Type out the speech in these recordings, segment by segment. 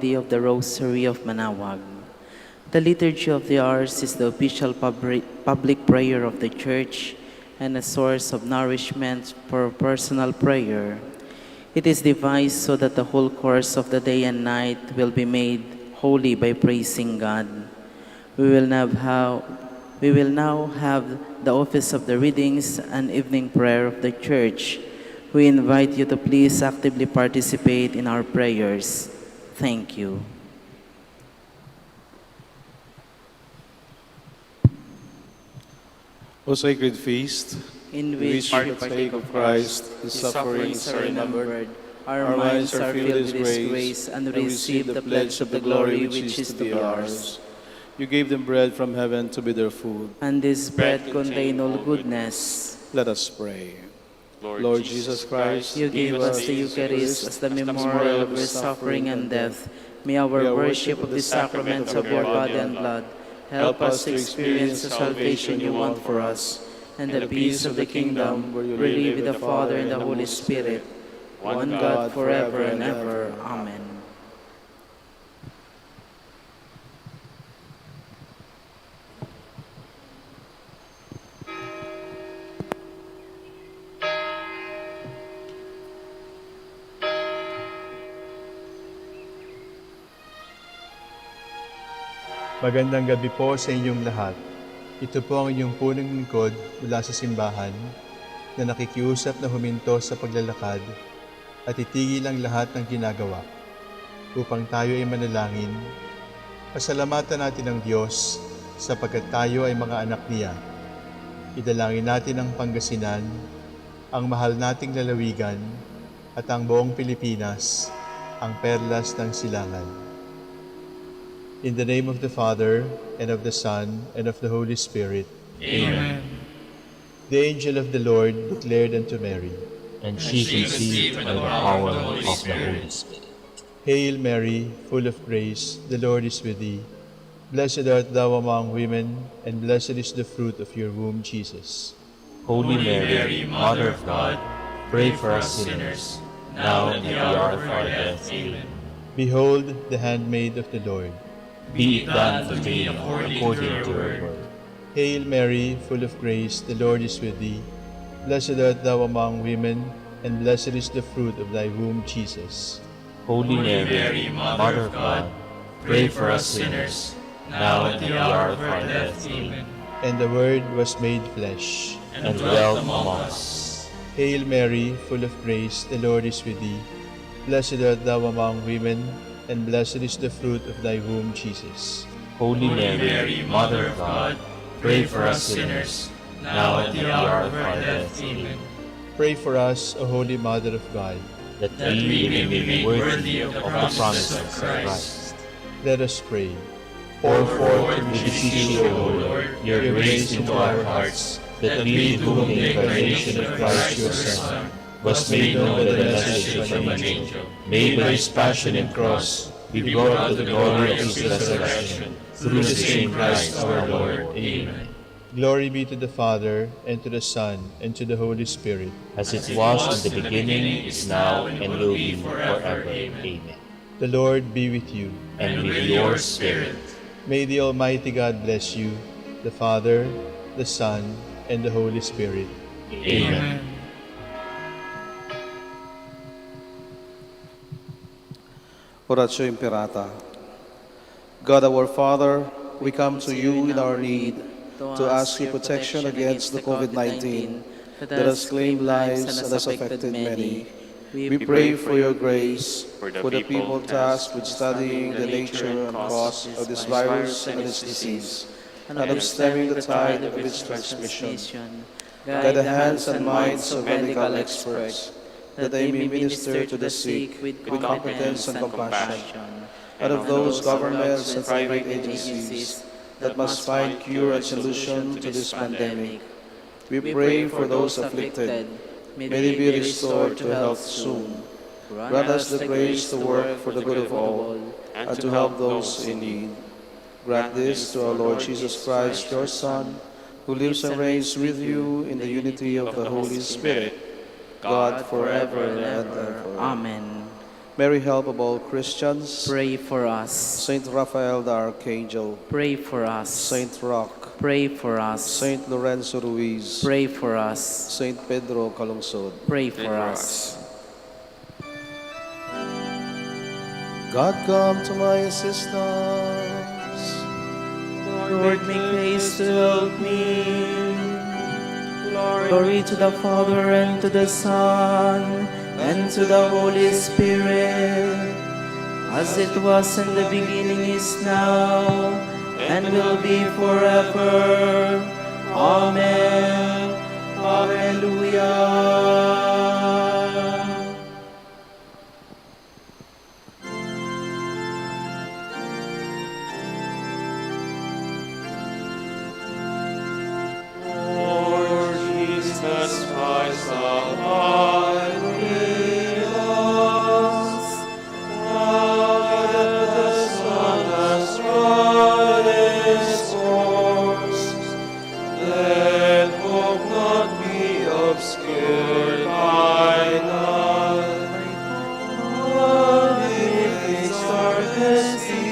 Lady of the Rosary of Manaoag. The Liturgy of the Hours is the official public prayer of the Church and a source of nourishment for personal prayer. It is devised so that the whole course of the day and night will be made holy by praising God. We will now have the office of the readings and evening prayer of the Church. We invite you to please actively participate in our prayers. Thank you. O sacred feast, In which we partake of Christ, His sufferings are remembered, our minds are filled with His grace, and we receive the pledge of the glory which is to be ours. You gave them bread from heaven to be their food. And this bread contain all goodness. Let us pray. Lord Jesus Christ, You gave us the Eucharist as the memorial of your suffering and death. May our worship of the sacraments of your body and blood help us to experience the salvation you want for us, and the peace of the kingdom where you live with the Father and the Holy Spirit, one God forever and ever. Amen. Magandang gabi po sa inyong lahat. Ito po ang inyong punong lingkod mula sa simbahan na nakikiusap na huminto sa paglalakad at itigil ang lahat ng ginagawa upang tayo ay manalangin. Pasalamatan natin ang Diyos sapagkat tayo ay mga anak niya. Idalangin natin ang Pangasinan, ang mahal nating lalawigan at ang buong Pilipinas, ang perlas ng silangan. In the name of the Father, and of the Son, and of the Holy Spirit. Amen. The angel of the Lord declared unto Mary, And she conceived by the power of the Holy Spirit. Hail Mary, full of grace, the Lord is with thee. Blessed art thou among women, and blessed is the fruit of your womb, Jesus. Holy Mary, Mother of God, pray for us sinners, now and at the hour of our death. Amen. Behold the handmaid of the Lord. Be it done to me according to your word. Hail Mary, full of grace, the Lord is with thee. Blessed art thou among women, and blessed is the fruit of thy womb, Jesus. Holy Mary, Mother of God, pray for us sinners, now and at the hour of our death. Amen. And the Word was made flesh, And dwelt among us. Hail Mary, full of grace, the Lord is with thee. Blessed art thou among women, and blessed is the fruit of thy womb, Jesus. Holy Mary, Mother of God, pray for us sinners, now and at the hour of our death. Amen. Pray for us, O Holy Mother of God. That we may be made worthy of the promises of Christ. Let us pray. Pour forth, we beseech you, O Lord, your grace into our hearts, that we, to whom the incarnation of Christ your Son was made known by the message of an angel, made by his passion and cross, be brought to the glory of his resurrection, through the same Christ our Lord. Amen. Glory be to the Father, and to the Son, and to the Holy Spirit. As it was in the beginning, is now, and will be forever. Amen. The Lord be with you. And with your spirit. May the Almighty God bless you, the Father, the Son, and the Holy Spirit. Amen. Oratio Imperata. God our Father, we come to you in our need to ask your protection against the COVID-19 that has claimed lives and has affected many. We pray for your grace for the people tasked with studying the nature and cause of this virus and its disease, and of stemming the tide of its transmission. Guide the hands and minds of medical experts, that they may minister to the sick with competence and compassion, and of those governments and private agencies that must find cure and solution to this pandemic. We pray for those afflicted. May they be restored to health soon. Grant us the grace to work for the good of all, and to help those in need. Grant this to our Lord Jesus Christ, your Son, who lives and reigns with you in the unity of the Holy Spirit, God forever and ever. Amen. Mary, help of all Christians. pray for us. Saint Raphael the Archangel. Pray for us. Saint Roch. Pray for us. Saint Lorenzo Ruiz. Pray for us. Saint Pedro Calungsod. Pray for us. God, come to my assistance. Lord, make haste to help me. Glory to the Father, and to the Son, and to the Holy Spirit, as it was in the beginning, is now, and will be forever. Amen. Hallelujah. Lord Jesus Christ, alive with us. Now that the sun has run its course, let hope not be obscured by night. Only things darkness be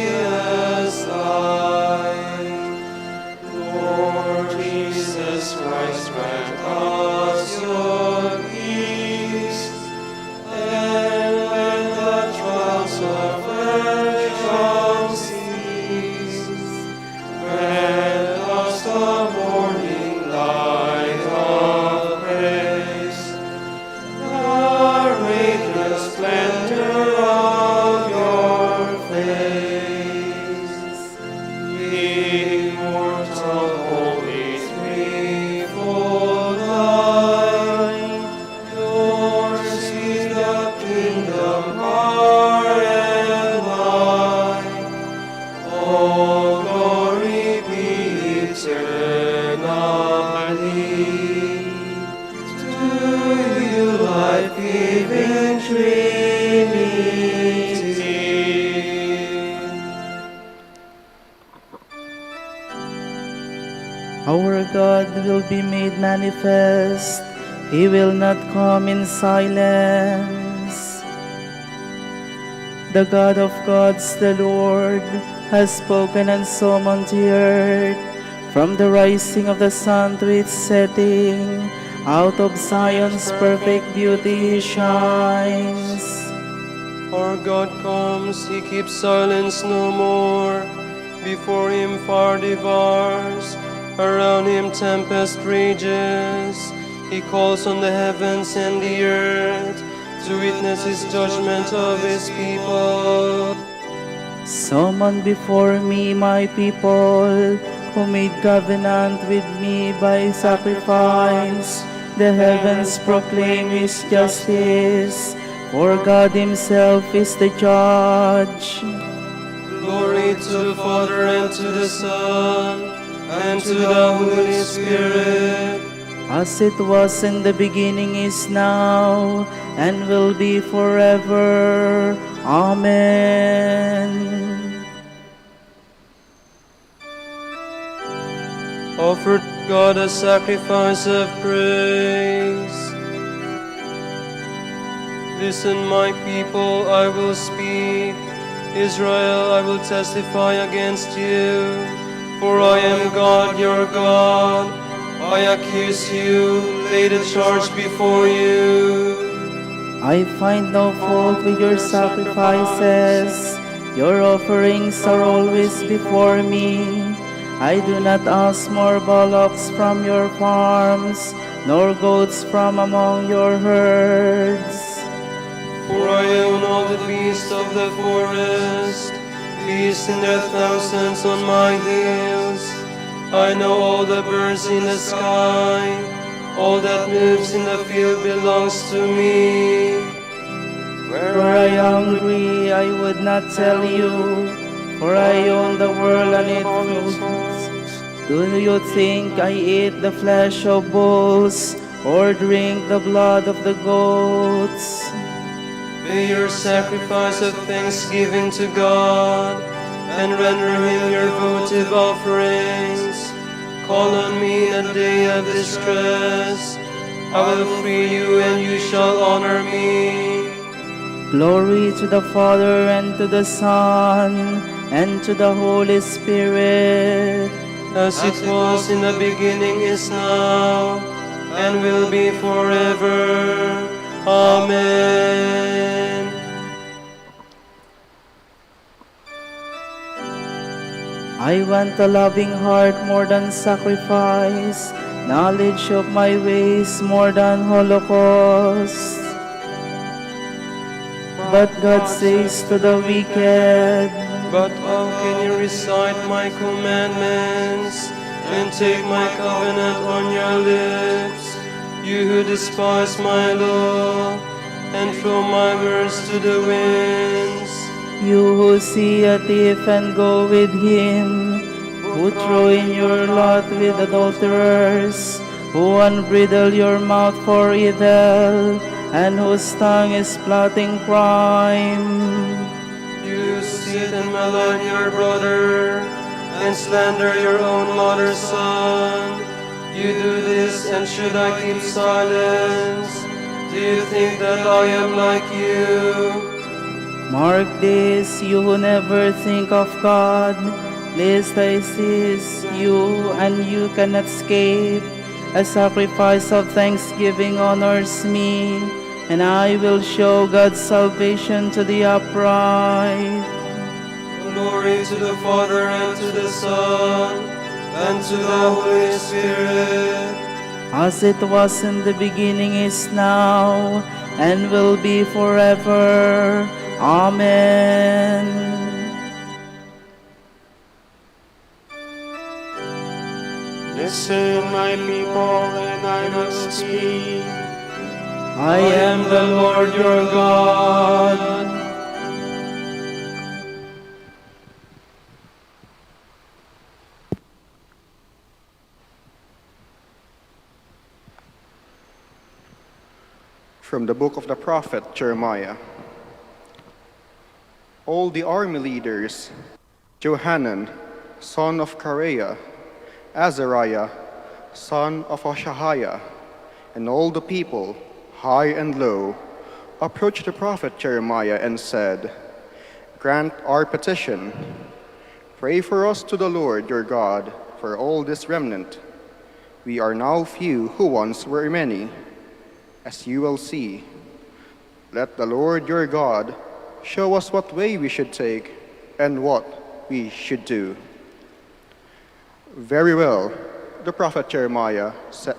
as light. Lord Jesus Christ, grant us your peace, and when the trials of earth shall cease, grant us the morning light of praise, the radiant splendor of your face. Immortal, holy, threefold light, yours is the kingdom, power, and might. All glory be eternally to you, life-giving Trinity. Our God will be made manifest. He will not come in silence. The God of gods, the Lord, has spoken and summoned the earth. From the rising of the sun to its setting, out of Zion's perfect beauty he shines. Our God comes, he keeps silence no more. Before him fire devours, around him tempest rages. He calls on the heavens and the earth to witness his judgment of his people. Summon before me my people, who made covenant with me by sacrifice. The heavens proclaim his justice, for God himself is the judge. Glory to the Father, and to the Son, and to the Holy Spirit, As it was in the beginning, is now, and will be forever. Amen. offer to God a sacrifice of praise. Listen, my people, I will speak. Israel, I will testify against you. For I am God, your God. I accuse you, lay the charge before you. I find no fault with your sacrifices. Your offerings are always before me. I do not ask more bullocks from your farms, nor goats from among your herds. For I own all the beasts of the forest, beasts in their thousands on my hills. I know all the birds in the sky, all that moves in the field belongs to me. Were I hungry, I would not tell you, for I own the world and its fruits. Do you think I eat the flesh of bulls, or drink the blood of the goats? Pay your sacrifice of thanksgiving to God, and render him your votive offerings. Call on me in a day of distress. I will free you, and you shall honor me. Glory to the Father, and to the Son, and to the Holy Spirit. as it was in the beginning, is now, and will be forever. Amen. I want a loving heart more than sacrifice, knowledge of my ways more than holocaust. But God says to the wicked, But how can you recite my commandments and take my covenant on your lips? You who despise my law and throw my words to the winds. you who see a thief and go with him, who throw in your lot with adulterers, who unbridle your mouth for evil, and whose tongue is plotting crime. You sit and malign your brother and slander your own mother's son. You do this, and should I keep silence? Do you think that I am like you? Mark this, you who never think of God, lest I seize you and you cannot escape. A sacrifice of thanksgiving honors me, and I will show God's salvation to the upright. Glory to the Father, and to the Son, and to the Holy Spirit. As it was in the beginning, is now, and will be forever. Amen. Listen, my people, and I will speak. I am the Lord your God. From the book of the prophet Jeremiah. All the army leaders, Johanan, son of Kareah, Azariah, son of Hoshahiah, and all the people, high and low, approached the prophet Jeremiah and said, Grant our petition. Pray for us to the Lord your God for all this remnant. We are now few who once were many, as you will see. Let the Lord your God show us what way we should take and what we should do. Very well, the prophet Jeremiah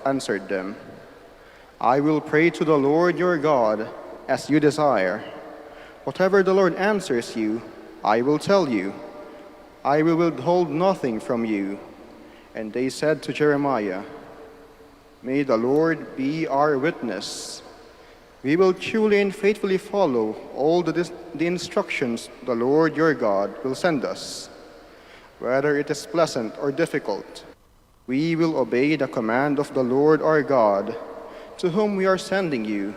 answered them. I will pray to the Lord your God as you desire. Whatever the Lord answers you, I will tell you. I will withhold nothing from you. And they said to Jeremiah, May the Lord be our witness. We will truly and faithfully follow all the instructions the Lord your God will send us. Whether it is pleasant or difficult, we will obey the command of the Lord our God, to whom we are sending you,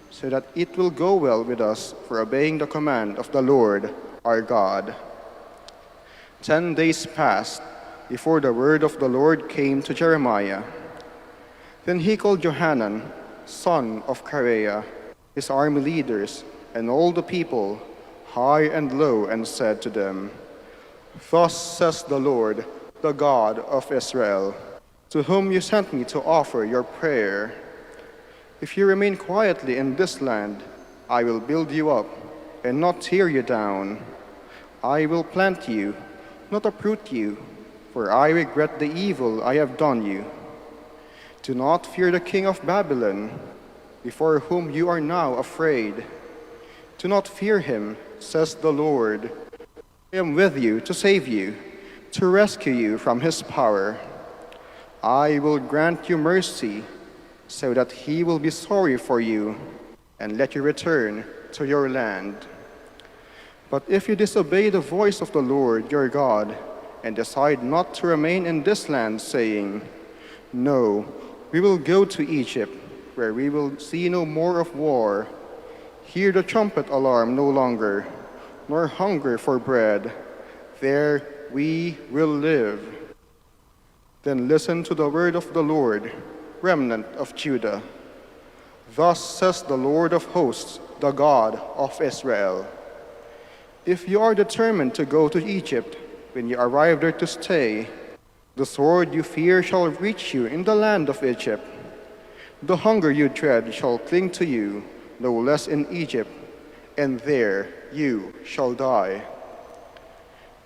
so that it will go well with us for obeying the command of the Lord our God. 10 days passed before the word of the Lord came to Jeremiah. Then he called Johanan, son of Kareah, his army leaders, and all the people, high and low, and said to them, Thus says the Lord, the God of Israel, to whom you sent me to offer your prayer. If you remain quietly in this land, I will build you up and not tear you down. I will plant you, not uproot you, for I regret the evil I have done you. Do not fear the king of Babylon, before whom you are now afraid. Do not fear him, says the Lord. I am with you to save you, to rescue you from his power. I will grant you mercy, so that he will be sorry for you, and let you return to your land. But if you disobey the voice of the Lord your God, and decide not to remain in this land, saying, No, we will go to Egypt, where we will see no more of war, hear the trumpet alarm no longer, nor hunger for bread, there we will live. Then listen to the word of the Lord, remnant of Judah. Thus says the Lord of hosts, the God of Israel. If you are determined to go to Egypt, when you arrive there to stay, the sword you fear shall reach you in the land of Egypt. The hunger you dread shall cling to you, no less in Egypt, and there you shall die.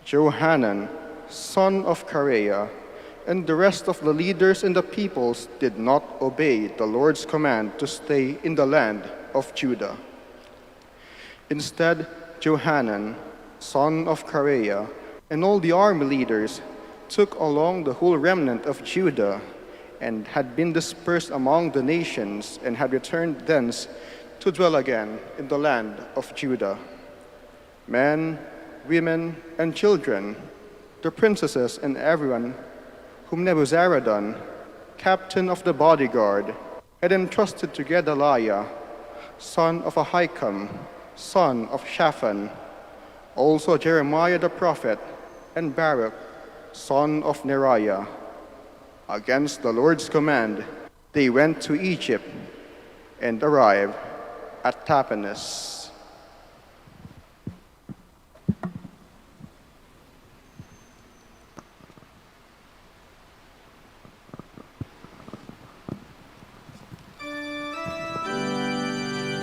Johanan, son of Kareah, and the rest of the leaders and the peoples did not obey the Lord's command to stay in the land of Judah. Instead, Johanan, son of Kareah, and all the army leaders took along the whole remnant of Judah and had been dispersed among the nations and had returned thence to dwell again in the land of Judah. Men, women, and children, the princesses and everyone whom Nebuzaradan, captain of the bodyguard, had entrusted to Gedaliah, son of Ahikam, son of Shaphan, also Jeremiah the prophet, and Baruch, son of Neriah. Against the Lord's command, they went to Egypt and arrived at Tahpanhes.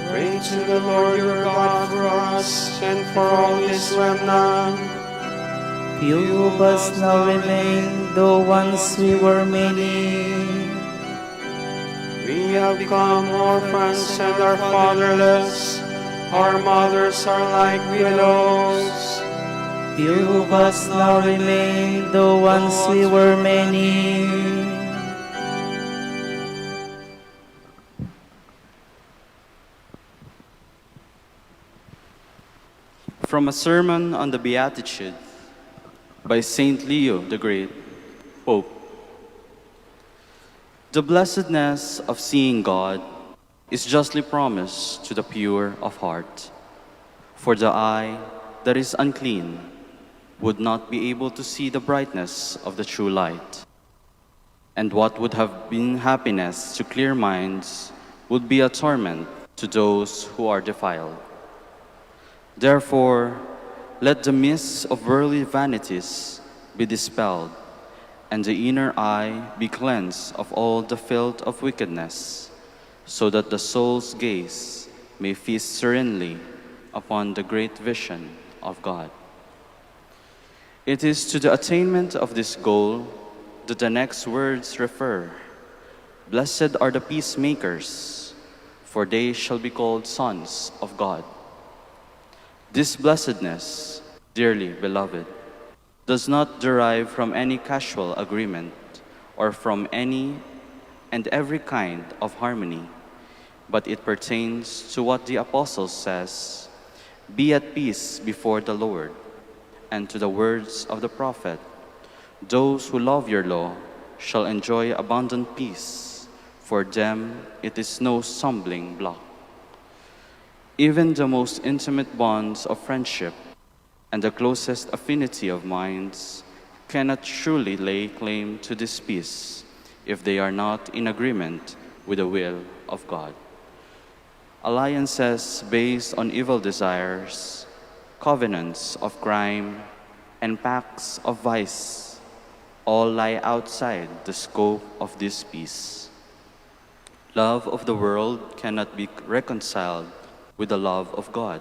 Pray to the Lord your God for us and for all his remnant. Few of us now remain, though once we were many. We have become orphans and are fatherless. Our mothers are like widows. Few of us now remain, though once we were many. From a sermon on the Beatitude by Saint Leo the Great, Pope. The blessedness of seeing God is justly promised to the pure of heart. For the eye that is unclean would not be able to see the brightness of the true light. And what would have been happiness to clear minds would be a torment to those who are defiled. Therefore, let the mists of worldly vanities be dispelled, and the inner eye be cleansed of all the filth of wickedness, so that the soul's gaze may feast serenely upon the great vision of God. It is to the attainment of this goal that the next words refer. Blessed are the peacemakers, for they shall be called sons of God. This blessedness, dearly beloved, does not derive from any casual agreement or from any and every kind of harmony, but it pertains to what the Apostle says, "Be at peace before the Lord," and to the words of the prophet, "Those who love your law shall enjoy abundant peace. For them it is no stumbling block." Even the most intimate bonds of friendship and the closest affinity of minds cannot truly lay claim to this peace if they are not in agreement with the will of God. Alliances based on evil desires, covenants of crime, and pacts of vice all lie outside the scope of this peace. Love of the world cannot be reconciled with the love of God,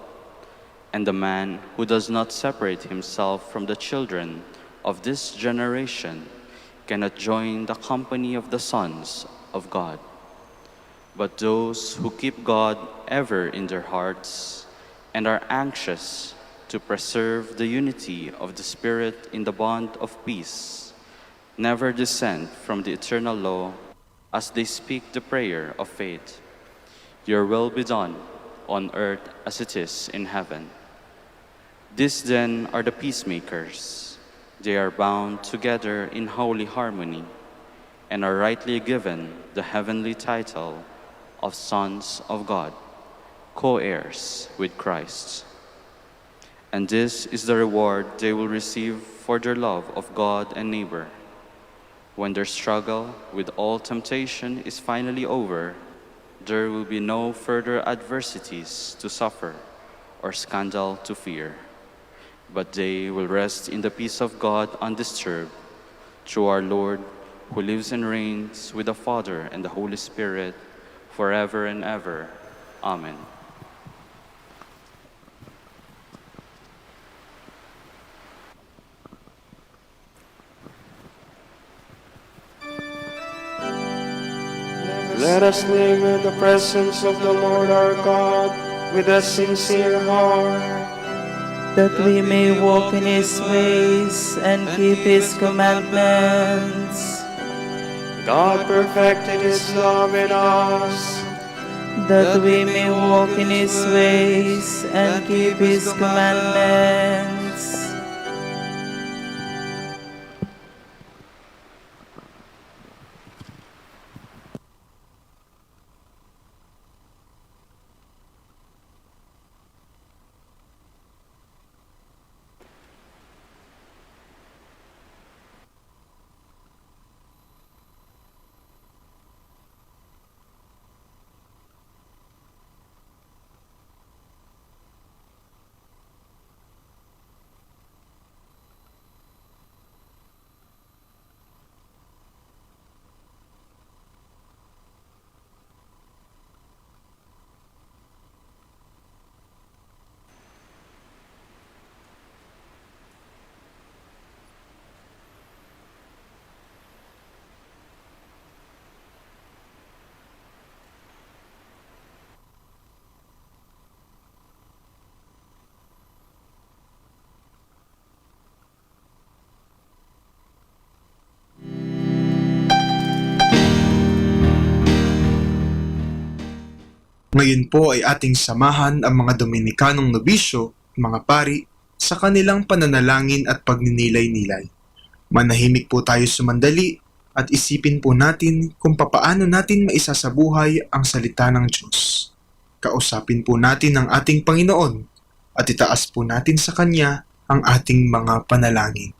and the man who does not separate himself from the children of this generation cannot join the company of the sons of God. But those who keep God ever in their hearts and are anxious to preserve the unity of the Spirit in the bond of peace never dissent from the eternal law as they speak the prayer of faith. Your will be done on earth as it is in heaven. These then are the peacemakers. They are bound together in holy harmony and are rightly given the heavenly title of sons of God, co-heirs with Christ. And this is the reward they will receive for their love of God and neighbor. When their struggle with all temptation is finally over, there will be no further adversities to suffer or scandal to fear, but they will rest in the peace of God undisturbed through our Lord, who lives and reigns with the Father and the Holy Spirit, forever and ever. Amen. Let us live in the presence of the Lord our God with a sincere heart. that we may walk in His ways and keep His commandments, God perfected His love in us. that we may walk in His ways and keep His commandments. Ngayon po ay ating samahan ang mga Dominikanong nobisyo, mga pari, sa kanilang pananalangin at pagninilay-nilay. Manahimik po tayo sumandali at isipin po natin kung papaano natin maisasabuhay ang salita ng Diyos. Kausapin po natin ang ating Panginoon at itaas po natin sa Kanya ang ating mga panalangin.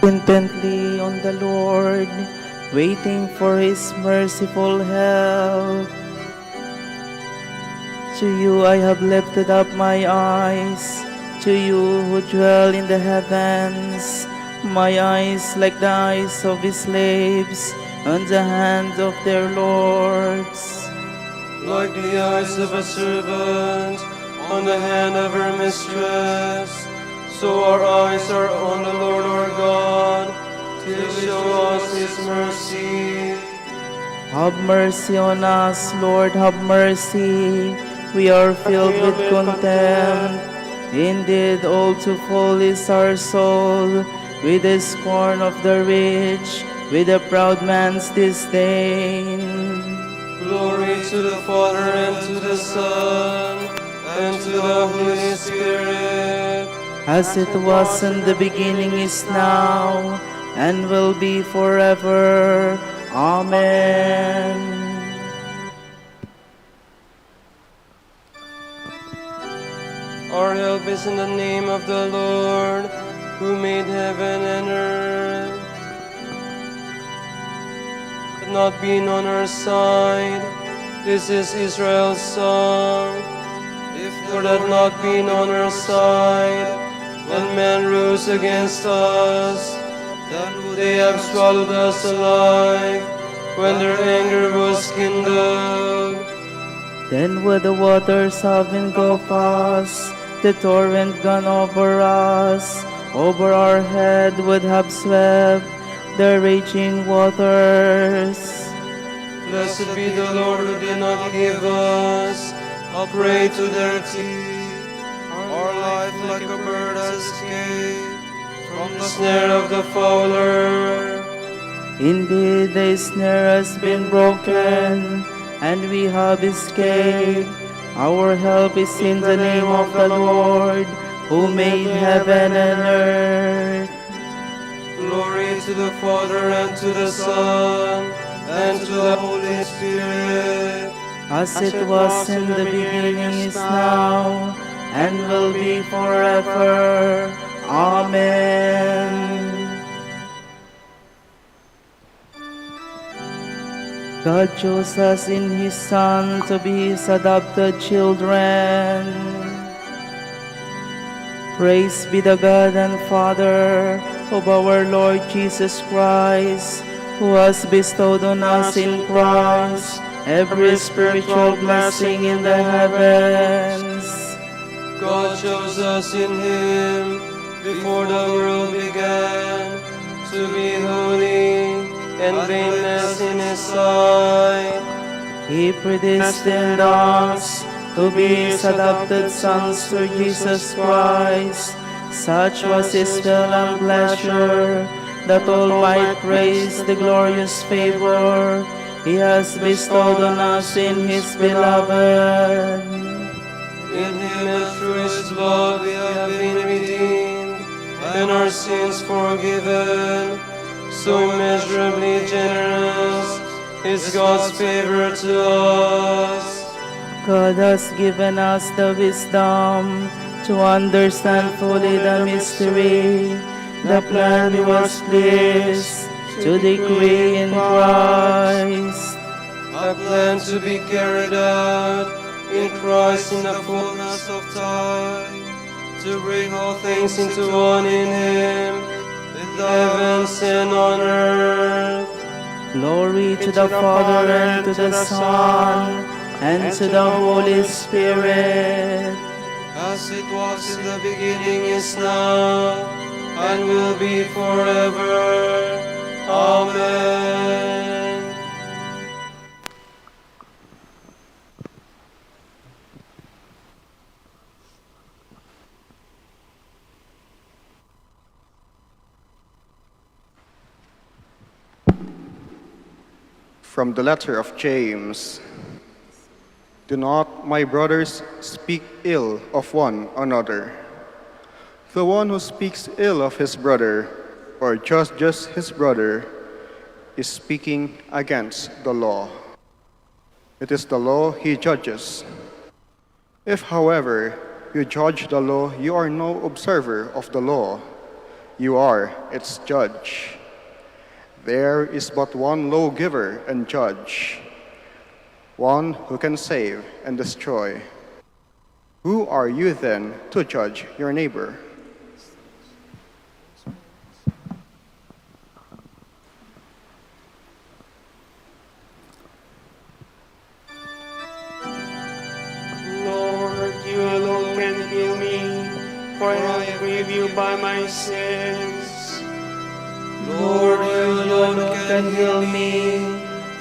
intently on the Lord, waiting for his merciful help. To you I have lifted up my eyes, to you who dwell in the heavens. My eyes like the eyes of his slaves, on the hand of their lords. Like the eyes of a servant on the hand of her mistress, so our eyes are on the Lord our God, to show us his mercy. Have mercy on us, Lord, have mercy. We are filled with contempt. Indeed, all too full is our soul, with the scorn of the rich, with the proud man's disdain. Glory to the Father, and to the Son, and to the Holy Spirit. As it was in the beginning, is now, and will be forever. Amen. Our help is in the name of the Lord, who made heaven and earth. Had not been on our side, this is Israel's song. If the Lord had not been on our side, when men rose against us, then would they have swallowed us alive, when their anger was kindled. Then would the waters have engulfed us, the torrent gone over us, over our head would have swept the raging waters. Blessed be the Lord who did not give us a prey to their teeth. Our life like a bird has escaped from the snare of the fowler. Indeed, the snare has been broken, and we have escaped. Our help is in the name of the Lord, who made heaven and earth. Glory to the Father, and to the Son, and to the Holy Spirit. As it was in the beginning, is now, and will be forever. Amen. God chose us in his Son to be his adopted children. Praise be the God and Father of our Lord Jesus Christ, who has bestowed on us in Christ every spiritual blessing in the heavens. God chose us in him before the world began, to be holy and blameless in his sight. He predestined us to be his adopted sons through Jesus Christ. Such was his will and pleasure, that all might praise the glorious favor he has bestowed on us in his beloved. In him and through his blood we have been redeemed, and our sins forgiven. So immeasurably generous is God's favor to us. God has given us the wisdom to understand fully the mystery, the plan he was pleased to decree in Christ. A plan to be carried out in Christ in the fullness of time, to bring all things into one in him, in the heavens and on earth. Glory to the Father, and to the Son, and to the Holy Spirit. As it was in the beginning, is now, and will be forever. Amen. From the letter of James. Do not, my brothers, speak ill of one another. The one who speaks ill of his brother, or just his brother, is speaking against the law. It is the law he judges. If, however, you judge the law, you are no observer of the law, You are its judge. There is but one lawgiver and judge, one who can save and destroy. Who are you then to judge your neighbor? Lord, you alone can heal me, for I have grieved you by my sins. Lord, you alone can heal me,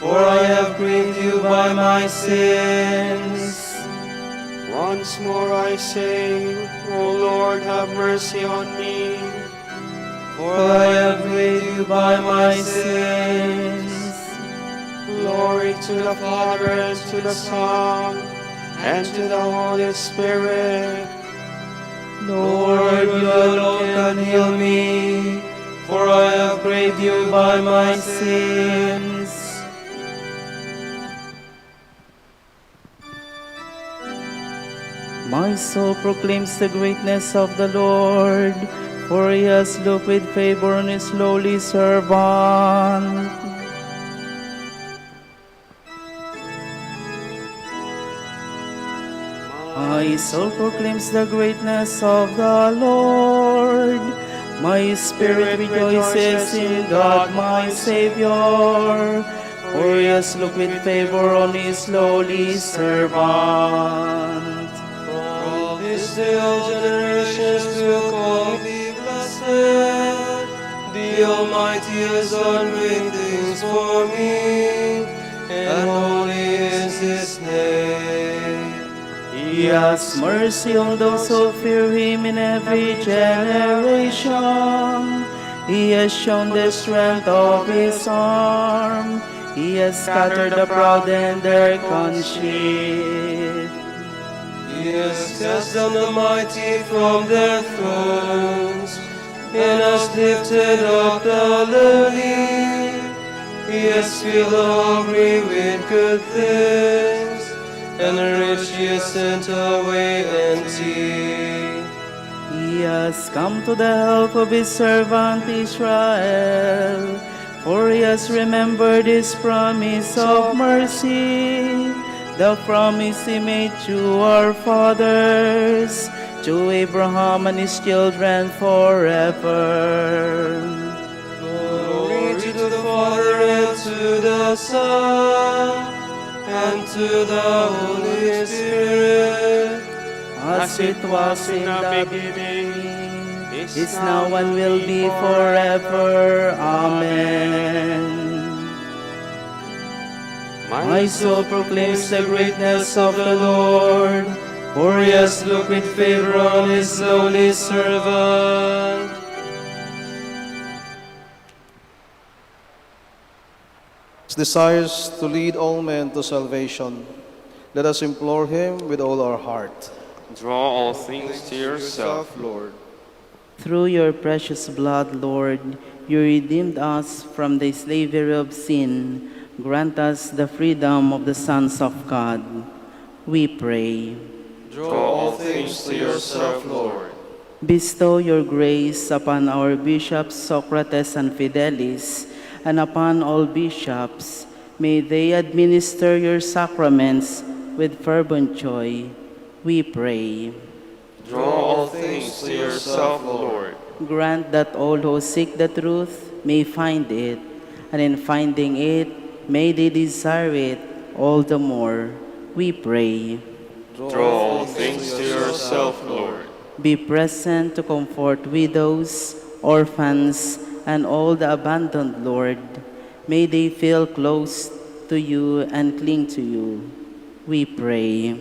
for I have grieved you by my sins. Once more I say, O Lord, have mercy on me. For I have grieved you by my sins. Glory to the Father, and to the Son, and to the Holy Spirit. Lord, you alone can heal me, for I have grieved you by my sins. My soul proclaims the greatness of the Lord, for he has looked with favor on his lowly servant. My soul proclaims the greatness of the Lord. My spirit rejoices in God my Savior, for he has looked with favor on his lowly servant. From this day all generations will call thee blessed. The Almighty has done great things for me, and holy is his name. He has mercy on those who fear him in every generation. He has shown the strength of his arm. He has scattered the proud in their conceit. He has cast down the mighty from their thrones, and has lifted up the lowly. He has filled the hungry with good things, and the rich he has sent away empty. He has come to the help of his servant Israel, for he has remembered his promise of mercy, the promise he made to our fathers, to Abraham and his children forever. Glory to the Father, and to the Son, and to the Holy Spirit, As it was in the beginning, is now and will be forever. Amen. My soul proclaims the greatness of the Lord, for he has looked with favor on his lowly servant. Desires to lead all men to salvation. Let us implore him with all our heart. Draw all things to yourself, Lord. Through your precious blood, Lord, you redeemed us from the slavery of sin. Grant us the freedom of the sons of God. We pray. Draw all things to yourself, Lord. Bestow your grace upon our bishops, Socrates and Fidelis, and upon all bishops. May they administer your sacraments with fervent joy. We pray. Draw all things to yourself, Lord. Grant that all who seek the truth may find it, and in finding it, may they desire it all the more. We pray. Draw all things to yourself, Lord. Be present to comfort widows, orphans, and all the abandoned, Lord. May they feel close to you and cling to you. We pray.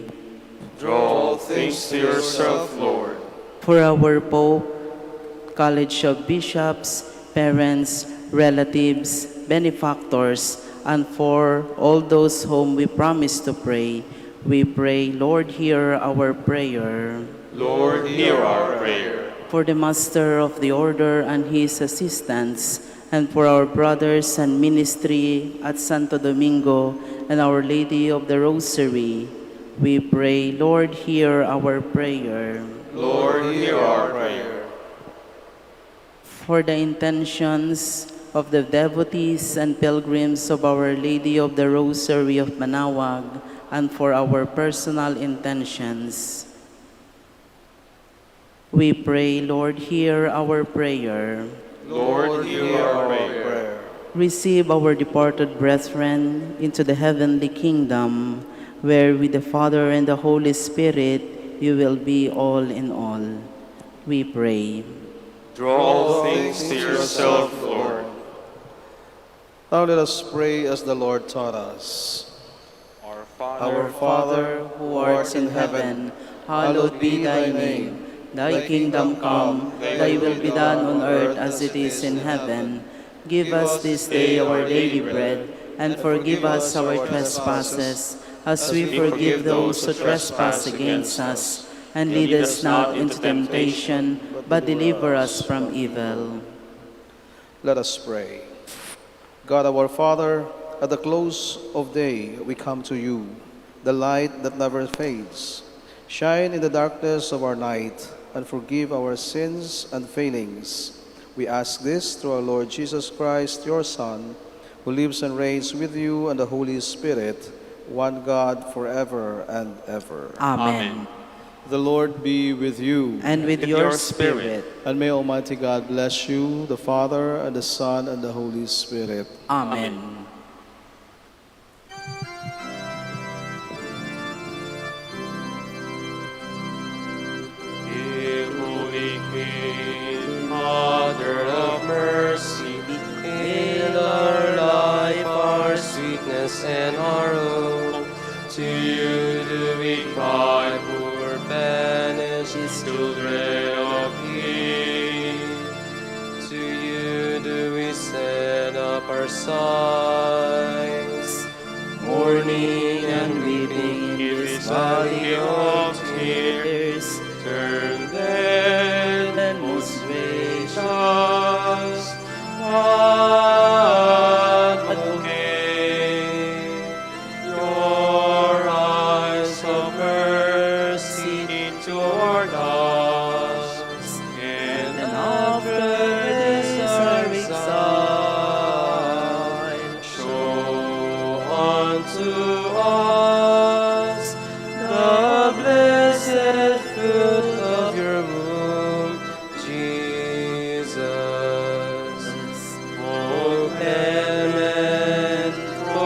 Draw all things to yourself, Lord. For our Pope, College of Bishops, parents, relatives, benefactors, and for all those whom we promise to pray, we pray, Lord, hear our prayer. Lord, hear our prayer. For the Master of the Order and his assistants, and for our brothers and ministry at Santo Domingo and Our Lady of the Rosary, we pray, Lord, hear our prayer. Lord, hear our prayer. for the intentions of the devotees and pilgrims of Our Lady of the Rosary of Manaoag, and for our personal intentions. We pray, Lord, hear our prayer. Lord, hear our prayer. Receive our departed brethren into the heavenly kingdom, where with the Father and the Holy Spirit you will be all in all. We pray. Draw all things to yourself, Lord. Now let us pray as the Lord taught us. Our Father, who art in heaven, hallowed be thy name. Thy kingdom come, thy will be done on earth as it is in heaven. Give us this day our daily bread, and forgive us our trespasses, as we forgive those who trespass against us. And lead us not into temptation, but deliver us from evil. Let us pray. God our Father, at the close of day we come to you, the light that never fades. Shine in the darkness of our night, and forgive our sins and failings. We ask this through our Lord Jesus Christ, your Son, who lives and reigns with you and the Holy Spirit, one God, forever and ever. Amen. The Lord be with you. And with your spirit. And may Almighty God bless you, the Father, and the Son, and the Holy Spirit. Amen. Hail, Holy Queen, Mother of Mercy, hail our life, our sweetness, and our hope. To you do we cry, poor banished children of Eve. To you do we send up our sighs, mourning and weeping in this valley of tears. Turn then and most gracious Advocate, your eyes of mercy toward us, and after this our exile, show unto us the blessed fruit of your womb, Jesus. O clement, O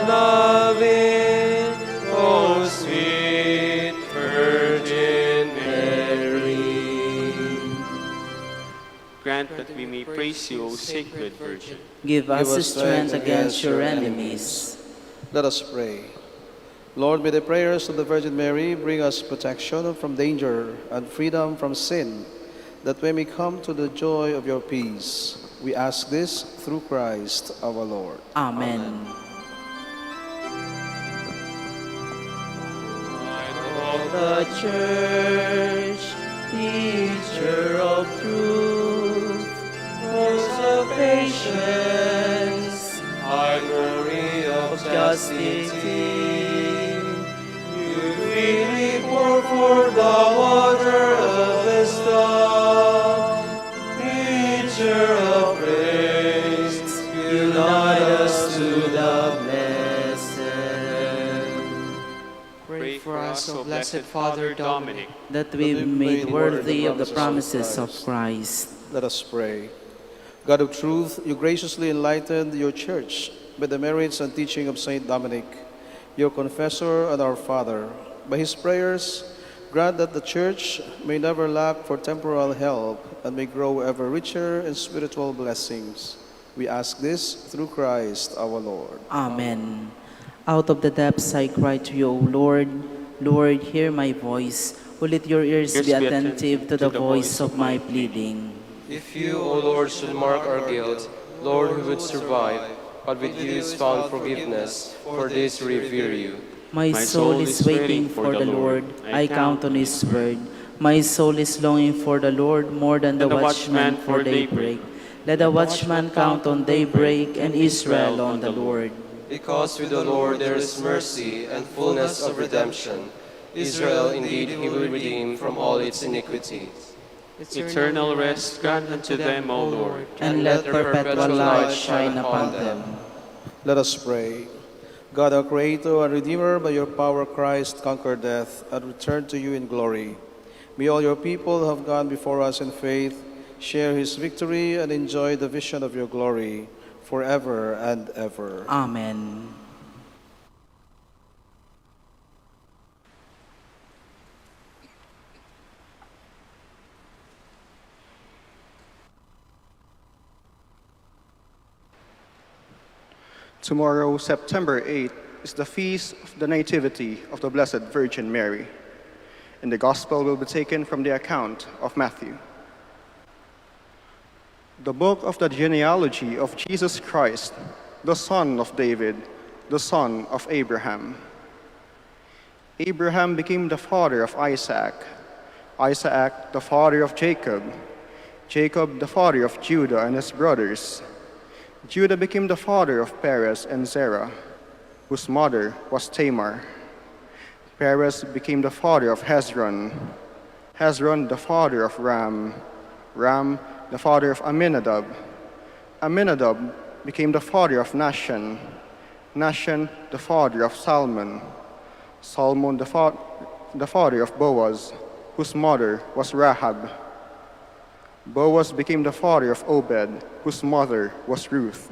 loving, O sweet Virgin Mary. Grant that we may praise you, O Sacred Virgin. Give us strength against your enemies. Let us pray. Lord, may the prayers of the Virgin Mary bring us protection from danger and freedom from sin, that we may come to the joy of your peace. We ask this through Christ our Lord. Amen. Of the Church, teacher of truth, rose of patience, High glory of chastity, you freely pour forth the water of wisdom. Preacher of praise, unite us to the blessed. Pray for us, O Blessed Father Dominic, that we be made worthy of the promises of Christ. Let us pray. God of truth, you graciously enlightened your church by the merits and teaching of Saint Dominic, your confessor and our father. By his prayers, grant that the church may never lack for temporal help and may grow ever richer in spiritual blessings. We ask this through Christ our Lord. Amen. Out of the depths I cry to you, O Lord. Lord, hear my voice. O let your ears be attentive to the voice of my pleading. If you, O Lord, should mark our guilt, Lord, who would survive, but with you is found forgiveness, for this we revere you. My soul is waiting for the Lord. I count on his word. My soul is longing for the Lord more than the watchman for daybreak. Let the watchman count on daybreak and Israel on the Lord. Because with the Lord there is mercy and fullness of redemption. Israel indeed he will redeem from all its iniquities. Eternal rest grant unto them, O Lord, and let perpetual light shine upon them. Let us pray. God, our Creator and Redeemer, by your power Christ conquered death and returned to you in glory. May all your people who have gone before us in faith share his victory and enjoy the vision of your glory forever and ever. Amen. Tomorrow, September 8th, is the feast of the Nativity of the Blessed Virgin Mary. And the Gospel will be taken from the account of Matthew. The book of the genealogy of Jesus Christ, the son of David, the son of Abraham. Abraham became the father of Isaac, Isaac the father of Jacob, Jacob the father of Judah and his brothers. Judah became the father of Perez and Zerah, whose mother was Tamar. Perez became the father of Hezron, Hezron the father of Ram, Ram the father of Amminadab. Amminadab became the father of Nahshon, Nahshon the father of Salmon, Salmon the father of Boaz, whose mother was Rahab. Boaz became the father of Obed, whose mother was Ruth.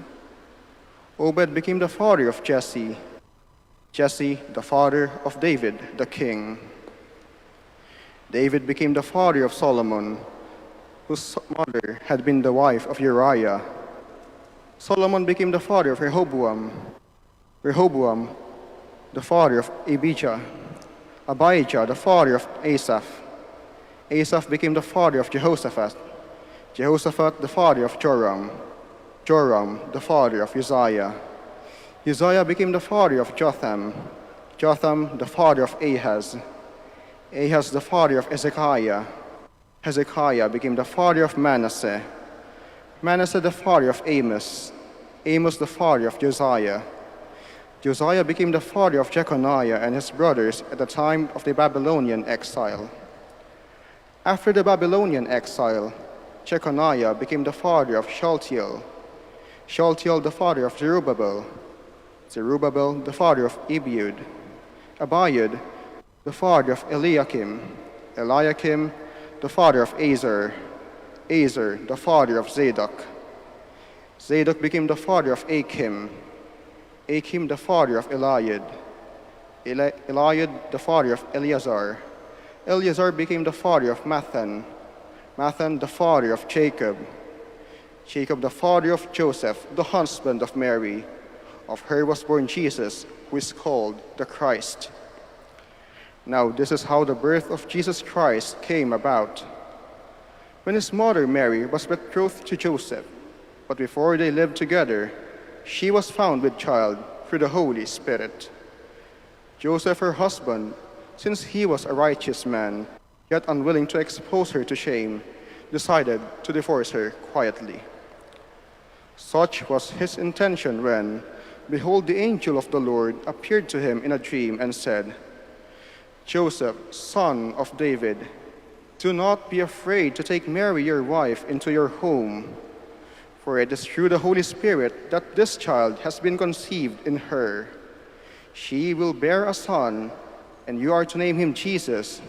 Obed became the father of Jesse, Jesse the father of David the king. David became the father of Solomon, whose mother had been the wife of Uriah. Solomon became the father of Rehoboam, Rehoboam the father of Abijah, Abijah the father of Asaph. Asaph became the father of Jehoshaphat, Jehoshaphat the father of Joram, Joram the father of Uzziah. Uzziah became the father of Jotham, Jotham the father of Ahaz, Ahaz the father of Hezekiah. Hezekiah became the father of Manasseh, Manasseh the father of Amos, Amos the father of Josiah. Josiah became the father of Jeconiah and his brothers at the time of the Babylonian exile. After the Babylonian exile, Jeconiah became the father of Shealtiel, Shealtiel the father of Zerubbabel, Zerubbabel the father of Abiud, Abiud the father of Eliakim, Eliakim the father of Azar, Azar the father of Zadok. Zadok became the father of Achim, Achim the father of Eliud, Eliud the father of Eleazar. Eleazar became the father of Mathan, Mathan the father of Jacob, Jacob the father of Joseph, the husband of Mary. Of her was born Jesus, who is called the Christ. Now this is how the birth of Jesus Christ came about. When his mother Mary was betrothed to Joseph, but before they lived together, she was found with child through the Holy Spirit. Joseph, her husband, since he was a righteous man, yet unwilling to expose her to shame, decided to divorce her quietly. Such was his intention when, behold, the angel of the Lord appeared to him in a dream and said, Joseph, son of David, do not be afraid to take Mary your wife into your home, for it is through the Holy Spirit that this child has been conceived in her. She will bear a son, and you are to name him Jesus,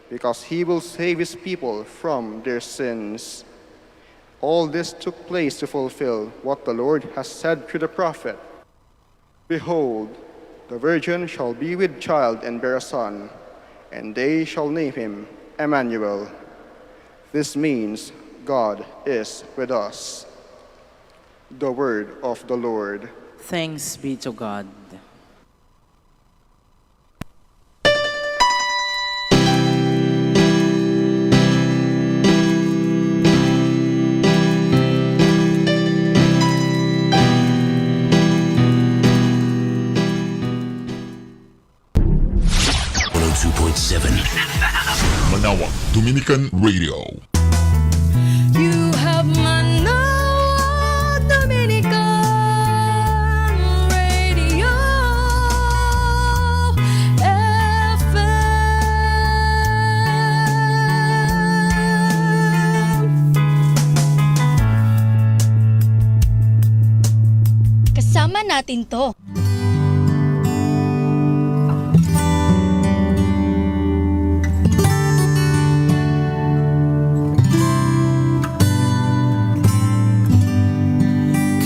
because he will save his people from their sins. All this took place to fulfill what the Lord has said through the prophet. Behold, the virgin shall be with child and bear a son, and they shall name him Emmanuel. This means God is with us. The word of the Lord. Thanks be to God. Manaoag Dominican Radio. You have Manaoag Dominican Radio FM. natin to.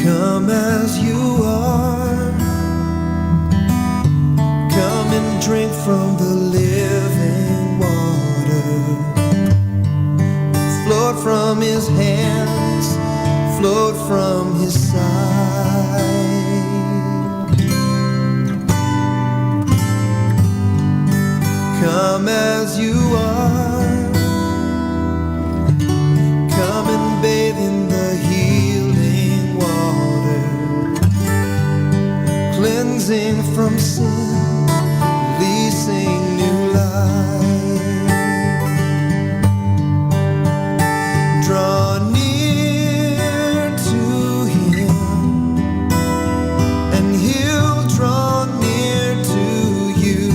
Come as you are, come and drink from the living water. Flowed from his hands, flowed from his side. Come as you are, come and bathe in the healing water, cleansing from sin, releasing new life. Draw near to him, and he'll draw near to you.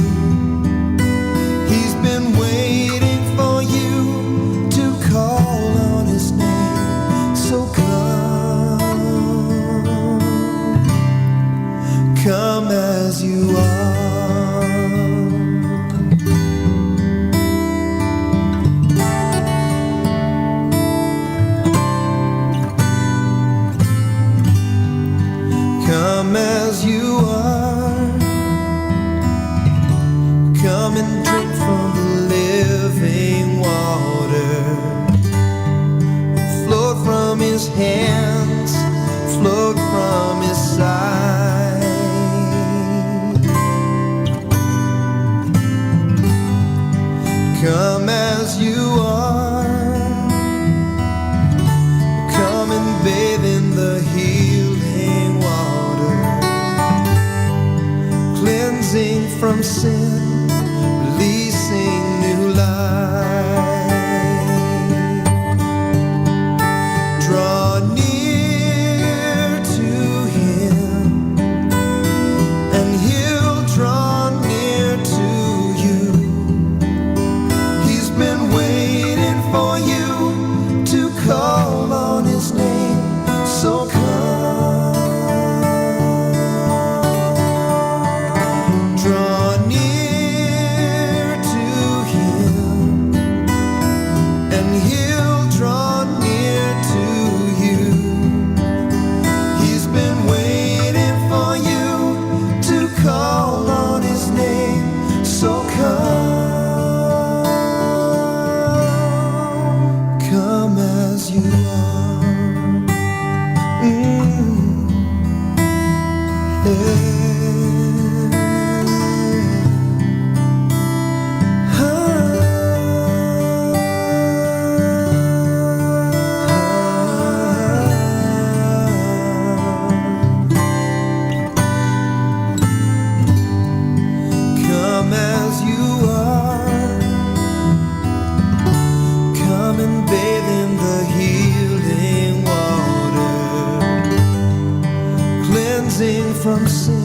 He's been waiting for you to call on his name. So come as you are. Come as you are, come and drink from the living water. Flowed from his hands, flowed from his side. Come as you are, come and bathe in the healing water, cleansing from sin, releasing new life. Draw near to him, and he'll draw near to you. He's been waiting for you to call on his name. So draw near to him, and he'll draw near to you. He's been waiting for you to call on his name. So come as you are. Come as you are, come and bathe in the healing water, cleansing from sin,